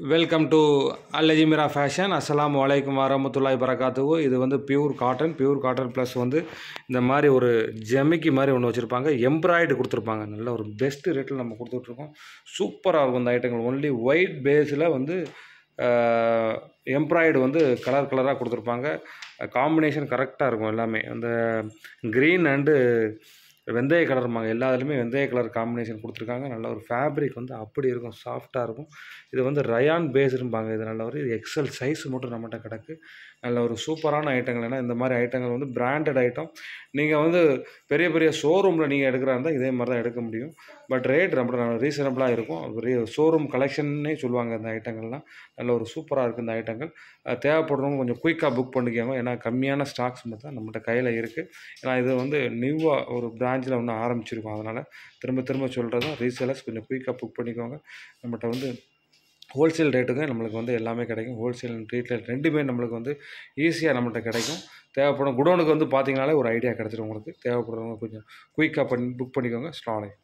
Welcome to அல்லஜிமிரா fashion. அஸ்ஸலாமு அலைக்கும் வரமத்துல்லாஹி வரகாத்துஹு. இது வந்து பியூர் காட்டன் ப்ளஸ் வந்து இந்த மாதிரி ஒரு ஜமிக்கி மாதிரி ஒன்று வச்சுருப்பாங்க. எம்ப்ராய்டு கொடுத்துருப்பாங்க. நல்ல ஒரு பெஸ்ட்டு ரேட்டில் நம்ம கொடுத்துட்ருக்கோம். சூப்பராக இருக்கும் இந்த ஐட்டங்கள். ஒன்லி ஒயிட் பேஸில் வந்து எம்ப்ராய்டு வந்து கலராக கொடுத்துருப்பாங்க. காம்பினேஷன் கரெக்டாக இருக்கும். எல்லாமே அந்த க்ரீன் அண்டு வெந்தய கலர்பாங்க. எல்லா இதுலையுமே வெந்தய கலர் காம்பினேஷன் கொடுத்துருக்காங்க. நல்ல ஒரு ஃபேப்ரிக் வந்து அப்படி இருக்கும், சாஃப்டாக இருக்கும். இது வந்து ரயான் பேஸ்டும்பாங்க. இது நல்ல ஒரு இது எக்ஸல் சைஸ் மட்டும் நம்மகிட்ட கிடக்கு. நல்ல ஒரு சூப்பரான ஐட்டங்கள். ஏன்னா இந்த மாதிரி ஐட்டங்கள் வந்து பிராண்டட் ஐட்டம். நீங்கள் வந்து பெரிய பெரிய ஷோரூமில் நீங்கள் எடுக்கிறா இருந்தால் இதே மாதிரி தான் எடுக்க முடியும். பட் ரேட் ரொம்ப ரீசனபிளாக இருக்கும். ஷோரூம் கலெக்ஷன்னே சொல்லுவாங்க இந்த ஐட்டங்கள்லாம். நல்ல ஒரு சூப்பராக இருக்குது இந்த ஐட்டங்கள். தேவைப்படுறவங்க கொஞ்சம் குயிக்காக புக் பண்ணிக்கோங்க. ஏன்னா கம்மியான ஸ்டாக்ஸ் மட்டும் தான் நம்மகிட்ட கையில் இருக்குது. ஏன்னா இது வந்து நியூவாக ஒரு பிரான்ச்சில் ஒன்று ஆரம்பிச்சிருக்கோம். அதனால் திரும்ப சொல்கிறதும் ரீசேலர்ஸ் கொஞ்சம் குயிக்காக புக் பண்ணிக்கோங்க. நம்மகிட்ட வந்து ஹோல்சேல் ரேட்டுக்கு நம்மளுக்கு வந்து எல்லாமே கிடைக்கும். ஹோல்சேல் அண்ட் ரீட்டைல் ரெண்டுமே நம்மளுக்கு வந்து ஈஸியாக நம்மகிட்ட கிடைக்கும். தேவைப்படும் குடோனுக்கு வந்து பார்த்தீங்கனாலே ஒரு ஐடியா கிடச்சிடும் உங்களுக்கு. தேவைப்படுறவங்க கொஞ்சம் குயிக்காக புக் பண்ணிக்கோங்க. அஸ்ஸலாமு அலைக்கும்.